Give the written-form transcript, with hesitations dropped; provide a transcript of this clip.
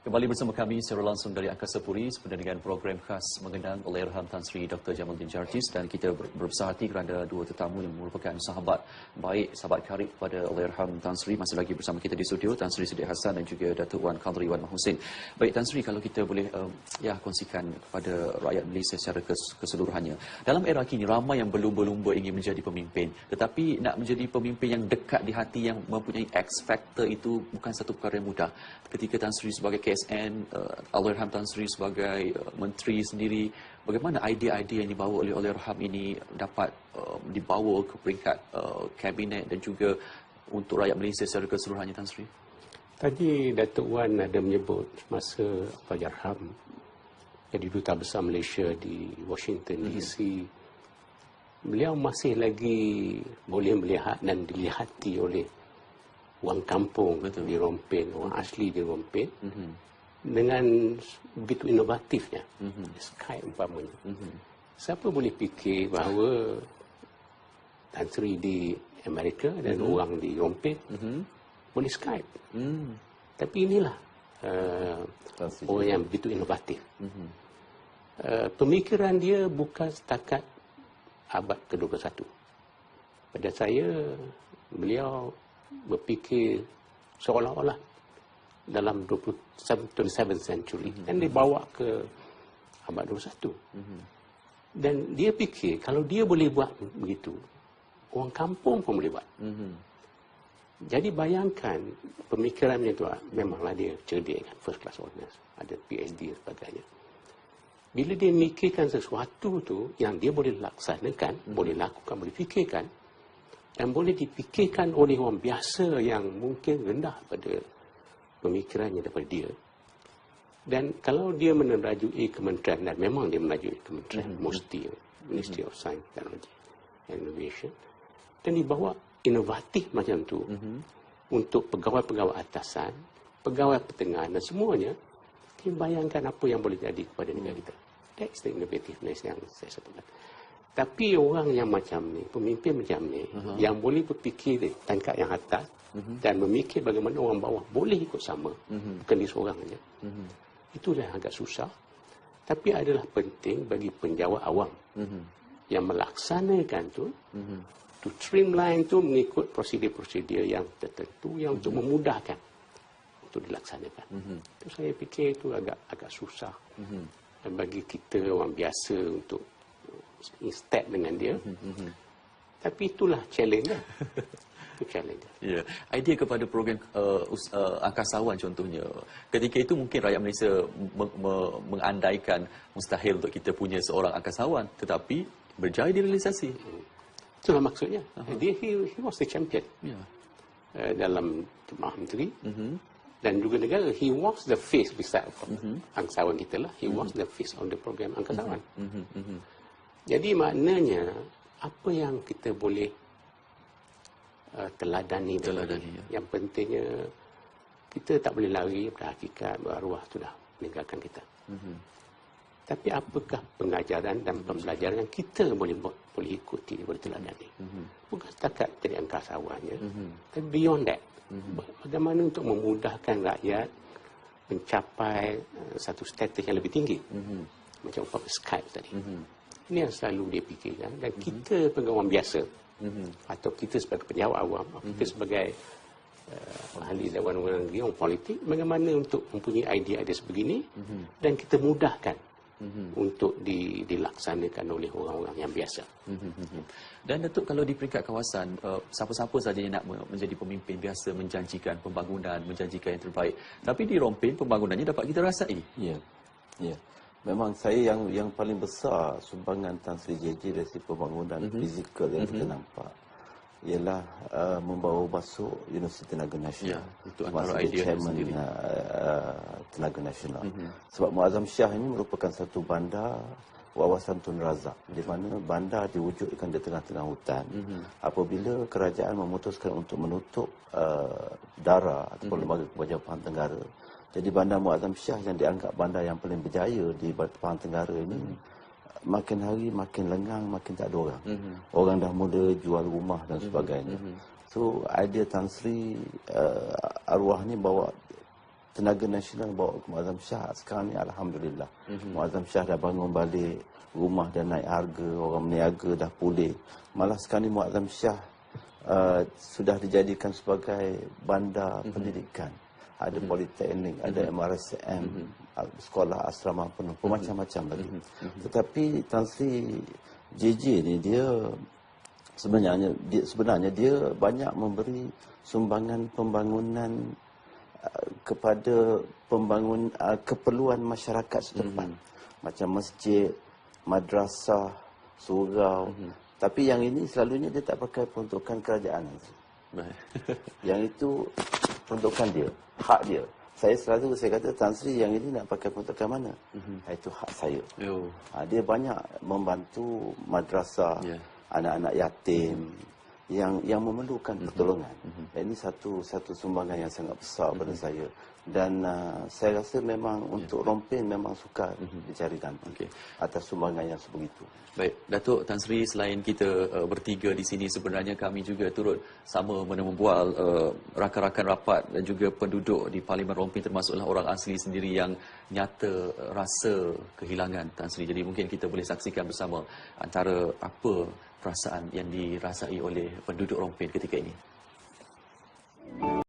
Kembali bersama kami secara langsung dari Angkasa Puri dengan program khas mengenang Allahyarham Tan Sri Dr. Jamaluddin Jartis, dan kita berbesar hati kerana dua tetamu yang merupakan sahabat baik, sahabat karib pada Allahyarham Tan Sri masih lagi bersama kita di studio, Tan Sri Siddiq Hassan dan juga Datuk Wan Qadri Wan Mahusin. Baik Tan Sri, kalau kita boleh kongsikan kepada rakyat Malaysia secara keseluruhannya. Dalam era kini ramai yang berlumba-lumba ingin menjadi pemimpin, tetapi nak menjadi pemimpin yang dekat di hati, yang mempunyai X factor, itu bukan satu perkara yang mudah. Ketika Tan Sri sebagai KSN, Allahyarham Tan Sri sebagai menteri sendiri, bagaimana idea-idea yang dibawa oleh Allahyarham ini dapat dibawa ke peringkat kabinet dan juga untuk rakyat Malaysia secara keseluruhannya, Tan Sri? Tadi Datuk Wan ada menyebut masa Allahyarham jadi Duta Besar Malaysia di Washington DC, beliau masih lagi boleh melihat dan dilihati oleh orang kampung. Betul. Di Rompin, orang asli di Rompin, dengan begitu inovatifnya. Skype umpamanya. Siapa boleh fikir bahawa Tan Sri di Amerika dan orang di Rompin boleh Skype. Tapi inilah orang yang begitu inovatif. Pemikiran dia bukan setakat abad ke-21. Pada saya, beliau berfikir seolah-olah dalam 27th century dan dibawa ke abad 21. Dan dia fikir kalau dia boleh buat begitu, orang kampung pun boleh buat. Jadi bayangkan pemikirannya itu, memanglah dia cerdik kan, first class honors, ada PhD dan sebagainya. Bila dia mikirkan sesuatu tu yang dia boleh laksanakan, boleh lakukan, boleh fikirkan, dan boleh dipikirkan oleh orang biasa yang mungkin rendah pada pemikirannya daripada dia. Dan kalau dia menerajui kementerian, dan memang dia menerajui kementerian, Ministry of Science, Technology and Innovation, dan dibawa inovatif macam tu untuk pegawai-pegawai atasan, pegawai pertengahan dan semuanya, kita bayangkan apa yang boleh jadi kepada negara kita. That's the innovativeness yang saya sebutkan. Tapi orang yang macam ni, pemimpin macam ni, yang boleh berfikir di tingkat yang atas dan memikir bagaimana orang bawah boleh ikut sama, bukan dia seorang saja. Itulah yang agak susah. Tapi adalah penting bagi penjawat awam yang melaksanakan tu, to streamline tu mengikut prosedur-prosedur yang tertentu yang untuk memudahkan untuk dilaksanakan. Itu saya fikir itu agak susah bagi kita orang biasa untuk step dengan dia. Tapi itulah challenge lah. Itu challenge. Ya, idea kepada program angkasawan contohnya. Ketika itu mungkin rakyat Malaysia mengandaikan mustahil untuk kita punya seorang angkasawan, tetapi berjaya direalisasi. Itulah maksudnya. He was the champion. Dalam Jemaah Menteri. Dan juga negara, he was the face beside angkasawan kita lah. He was the face on the program angkasawan. Jadi maknanya apa yang kita boleh teladani. Yang pentingnya kita tak boleh lari pada hakikat arwah sudah meninggalkan kita. Tapi apakah pengajaran dan pembelajaran yang kita boleh ikuti, boleh teladani. Bukan setakat jadi angkasawannya, tapi beyond that. Bagaimana untuk memudahkan rakyat mencapai satu status yang lebih tinggi. Macam Skype tadi. Ini yang selalu dia fikirkan. Dan kita pegawai biasa, atau kita sebagai pejabat awam, kita sebagai ahli dewan negeri, orang politik, bagaimana untuk mempunyai idea-idea sebegini, dan kita mudahkan untuk dilaksanakan oleh orang-orang yang biasa. Dan Datuk, kalau di peringkat kawasan, siapa-siapa saja yang nak menjadi pemimpin biasa menjanjikan pembangunan, menjanjikan yang terbaik. Tapi di Rompin, pembangunannya dapat kita rasai. Ya. Memang saya yang paling besar sumbangan Tan Sri JJ dari segi pembangunan fizikal yang kita nampak ialah membawa masuk Universiti Tenaga Nasional. Itu antara idea sendiri. Tenaga Nasional. Sebab Muazzam Shah ini merupakan satu bandar wawasan Tun Razak, di mana bandar diwujudkan di tengah-tengah hutan. Apabila kerajaan memutuskan untuk menutup DARA ataupun Lembaga Kebajikan Pahang Tenggara, jadi bandar Muazzam Shah yang dianggap bandar yang paling berjaya di Pahang Tenggara ini makin hari makin lengang, makin tak ada orang. Orang dah mula jual rumah dan sebagainya. So idea Tan Sri arwah ni bawa tenaga nasional bawa ke Muazzam Shah. Sekarang ni alhamdulillah. Muazzam Shah dah bangun balik, rumah dah naik harga, orang meniaga dah pulih. Malah sekarang ni Muazzam Shah sudah dijadikan sebagai bandar pendidikan. Ada politeknik, ada MRSM, sekolah asrama penuh, macam-macam lagi. Tetapi Tan Sri JJ ni dia sebenarnya dia banyak memberi sumbangan pembangunan kepada keperluan masyarakat setempat. Macam masjid, madrasah, surau. Tapi yang ini selalunya dia tak pakai peruntukan kerajaan. Yang itu peruntukan dia, hak dia. Saya kata Tan Sri yang ini nak pakai peruntukan mana? Itu hak saya. Dia banyak membantu madrasah, anak-anak yatim yang memerlukan pertolongan. Ini satu sumbangan yang sangat besar pada saya. Dan saya rasa memang untuk Rompin memang suka dicari ganti atas sumbangan yang sebegitu. Baik, Datuk Tan Sri, selain kita bertiga di sini, sebenarnya kami juga turut sama membual rakan-rakan rapat dan juga penduduk di Parlimen Rompin, termasuklah orang asli sendiri yang nyata rasa kehilangan Tan Sri. Jadi mungkin kita boleh saksikan bersama antara apa perasaan yang dirasai oleh penduduk Rompin ketika ini.